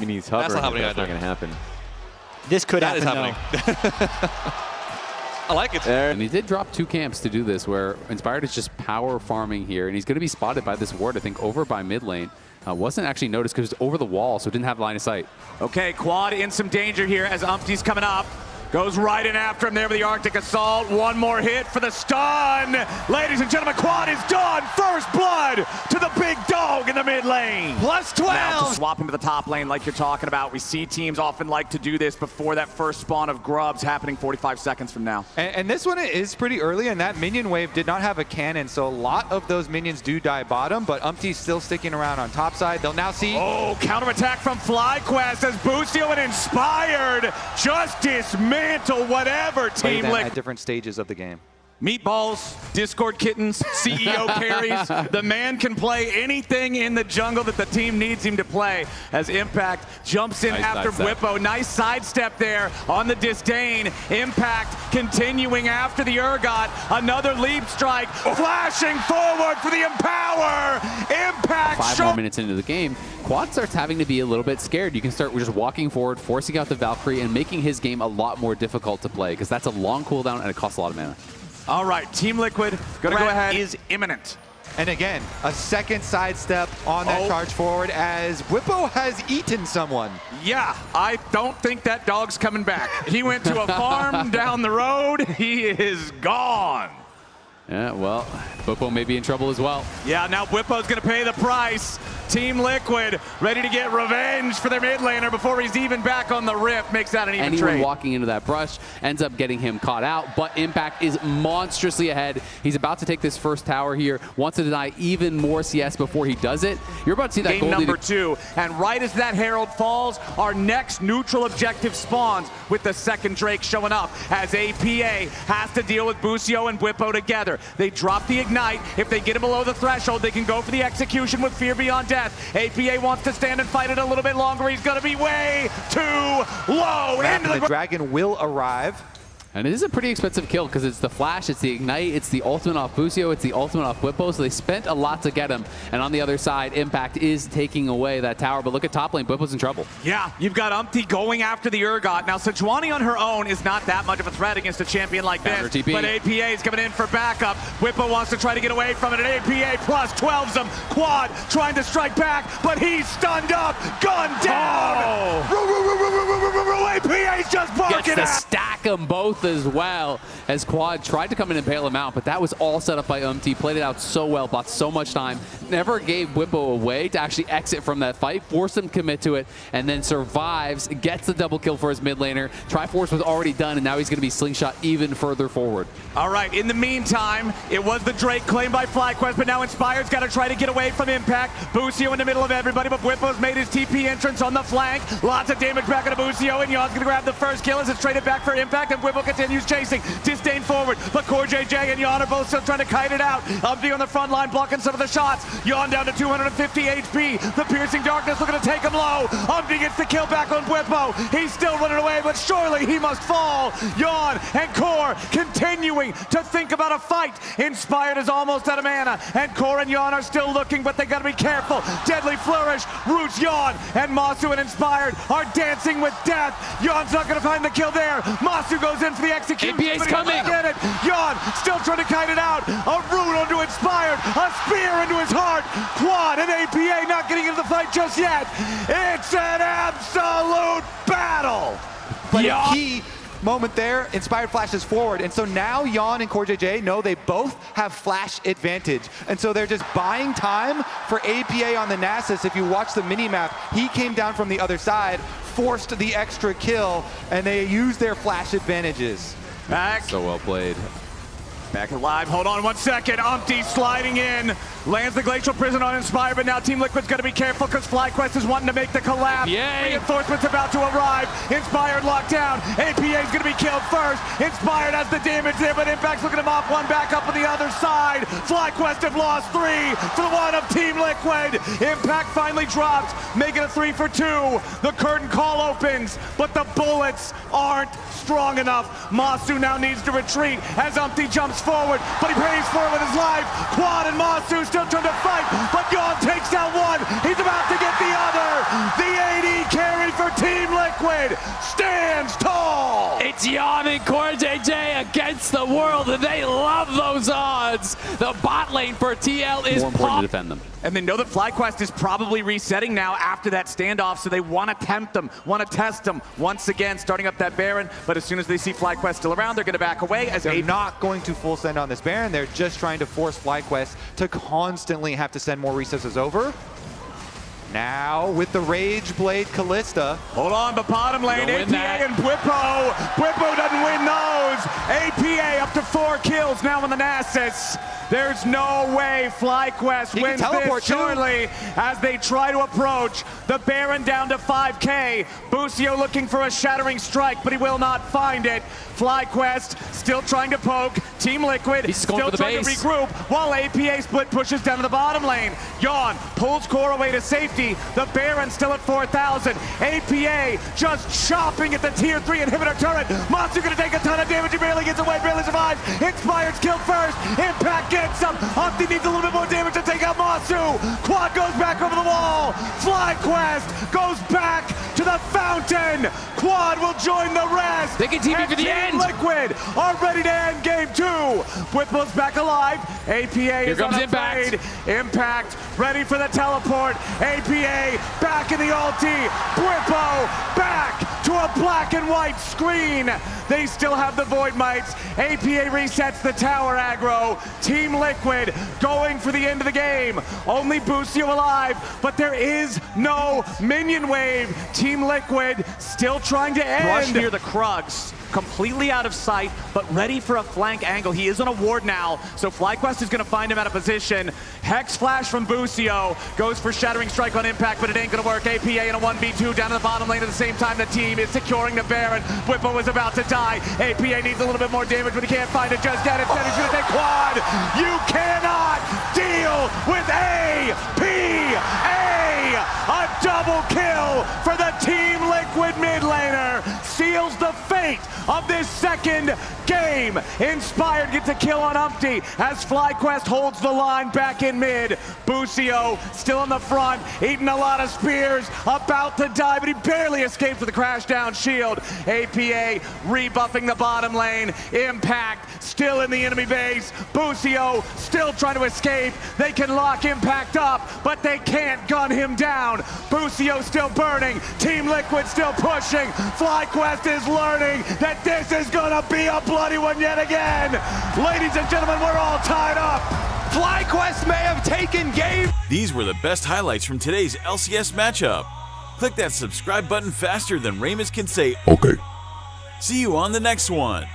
I mean, he's hovering. That's not happening. That's not going to happen. This could happen. That is happening. I like it. And he did drop 2 camps to do this, where Inspired is just power farming here, and he's going to be spotted by this ward, I think, over by mid lane. Wasn't actually noticed because it was over the wall, so didn't have line of sight. Okay, Quad in some danger here as Umpty's coming up. Goes right in after him there with the Arctic Assault. One more hit for the stun. Ladies and gentlemen, Quad is done. First blood to the big dog in the mid lane. Plus 12. Now to swap into the top lane like you're talking about. We see teams often like to do this before that first spawn of grubs happening 45 seconds from now. And this one is pretty early, and that minion wave did not have a cannon, so a lot of those minions do die bottom, but Umpty's still sticking around on top side. They'll now see... Oh, counterattack from FlyQuest as Boostio and Inspired just dismantle whatever Team Liquid. At different stages of the game. Meatballs, Discord kittens, CEO carries. The man can play anything in the jungle that the team needs him to play as Impact jumps in after Whippo. Nice sidestep there on the disdain. Impact continuing after the Urgot. Another leap strike, flashing forward for the Empower. Impact. 5 more minutes into the game, Quad starts having to be a little bit scared. You can start just walking forward, forcing out the Valkyrie, and making his game a lot more difficult to play, because that's a long cooldown and it costs a lot of mana. All right, Team Liquid gonna go ahead. Is imminent. And again, a second sidestep on that charge forward as Whippo has eaten someone. Yeah, I don't think that dog's coming back. He went to a farm down the road. He is gone. Yeah, well, Whippo may be in trouble as well. Yeah, now Whippo's gonna pay the price. Team Liquid ready to get revenge for their mid laner before he's even back on the rip. Makes that an even Anyone trade. walking into that brush ends up getting him caught out, but Impact is monstrously ahead. He's about to take this first tower here, wants to deny even more CS before he does it. You're about to see that Game number 2, and right as that Herald falls, our next neutral objective spawns with the second Drake showing up as APA has to deal with Busio and Whippo together. They drop the Ignite. If they get him below the threshold, they can go for the execution with Fear Beyond Death. APA wants to stand and fight it a little bit longer. He's going to be way too low. The dragon will arrive. And it is a pretty expensive kill because it's the flash, it's the ignite, it's the ultimate off Busio, it's the ultimate off Whippo, so they spent a lot to get him. And on the other side, Impact is taking away that tower, but look at top lane, Whippo's in trouble. Yeah, you've got Umpty going after the Urgot. Now, Sejuani on her own is not that much of a threat against a champion like this, but APA is coming in for backup. Whippo wants to try to get away from it, and APA plus 12s him. Quad trying to strike back, but he's stunned up, gunned down. APA's just barking Gets to out. stack them both as well, as Quad tried to come in and bail him out, but that was all set up by Umpty. Played it out so well, bought so much time, never gave Whippo a way to actually exit from that fight, forced him to commit to it, and then survives, gets the double kill for his mid laner. Triforce was already done, and now he's going to be slingshot even further forward. All right, in the meantime, it was the Drake claimed by FlyQuest, but now Inspired's got to try to get away from Impact. Busio in the middle of everybody, but Whippo's made his TP entrance on the flank. Lots of damage back on Busio, and Yon's going to grab the first kill as it's traded back for Impact, and Whippo continues chasing. Disdain forward, but Core JJ and Yon are both still trying to kite it out. Umpty on the front line blocking some of the shots. Yon down to 250 HP. The piercing darkness looking to take him low. Umpty gets the kill back on Whippo. He's still running away, but surely he must fall. Yon and Core continuing to think about a fight. Inspired is almost out of mana, and Core and Yon are still looking, but they gotta be careful. Deadly Flourish roots Yon, and Masu and Inspired are dancing with death. Yon's not gonna find the kill there. Masu goes in for the execution. APA's coming. Get it. Yon still trying to kite it out. A root onto Inspired. A spear into his heart. Quad and APA not getting into the fight just yet. It's an absolute battle. But a key moment there, Inspired flashes forward, and so now Yon and Core JJ know they both have flash advantage, and so they're just buying time for APA on the Nasus. If you watch the mini-map, he came down from the other side, forced the extra kill, and they used their flash advantages. Back. So well played. Back alive. Hold on 1 second. Umpty sliding in. Lands the Glacial Prison on Inspired, but now Team Liquid's got to be careful because FlyQuest is wanting to make the collapse. Yay. Reinforcements about to arrive. Inspired locked down. APA's going to be killed first. Inspired has the damage there, but Impact's looking to mop one back up on the other side. FlyQuest have lost 3 for the one of Team Liquid. Impact finally drops, making a 3 for 2. The curtain call opens, but the bullets aren't strong enough. Masu now needs to retreat as Umpty jumps forward, but he pays for it with his life. Quad and Masu still trying to fight, but Yon takes out one. He's about to get the other. The AD carry Liquid stands tall. It's Jan and CoreJJ against the world, and they love those odds. The bot lane for TL is More important to popped. defend them. And they know that FlyQuest is probably resetting now after that standoff, so they want to tempt them, want to test them once again, starting up that Baron. But as soon as they see FlyQuest still around, they're going to back away. As They're not going to full send on this Baron. They're just trying to force FlyQuest to constantly have to send more resources over. Now with the Rage Blade Callista. Hold on, but bottom lane, Don't win APA that. and Bwipo. Bwipo doesn't win those. APA up to 4 kills now on the Nasus. There's no way FlyQuest He can wins teleport this too. shortly as they try to approach the Baron down to 5K. Busio looking for a shattering strike, but he will not find it. FlyQuest still trying to poke. Team Liquid He's going still for the trying base. to regroup while APA split pushes down to the bottom lane. Yawn pulls Core away to safety. The Baron still at 4,000. APA just chopping at the tier 3 inhibitor turret. Monster gonna take a ton of damage. He barely gets away, barely survives. Inspired's killed first. Impact gets him. Opti needs a little bit more damage to take out Masu. Quad goes back over the wall. FlyQuest goes back to the fountain. Quad will join the rest. They can TP And for the Team end. Liquid are ready to end game 2. Whipple's back alive. APA is comes unafraid. Impact. Impact ready for the teleport. APA back in the ulti. Whippo back to a black and white screen. They still have the Void Mites. APA resets the tower aggro. Team Liquid going for the end of the game. Only Busio alive, but there is no minion wave. Team Liquid still trying to end. Rush near the Krugs. Completely out of sight, but ready for a flank angle. He is on a ward now, so FlyQuest is going to find him out of position. Hex Flash from Busio goes for Shattering Strike on Impact, but it ain't going to work. APA in a 1v2 down to the bottom lane at the same time. The team is securing the Baron. Whippo is about to die. APA needs a little bit more damage, but he can't find it just yet. Instead, he's going to take Quad. You cannot deal with APA. A double kill for the Team Liquid mid laner. Seals the fate of this second game. Inspired gets a kill on Umpty as FlyQuest holds the line back in mid. Busio still in the front, eating a lot of spears, about to die, but he barely escaped with a crash down shield. APA rebuffing the bottom lane. Impact still in the enemy base. Busio still trying to escape. They can lock Impact up, but they can't gun him down. Busio still burning. Team Liquid still pushing. FlyQuest is learning that this is gonna be a bloody one yet again. Ladies and gentlemen, we're all tied up. FlyQuest may have taken game. These were the best highlights from today's LCS matchup. Click that subscribe button faster than Ramus can say, okay. See you on the next one.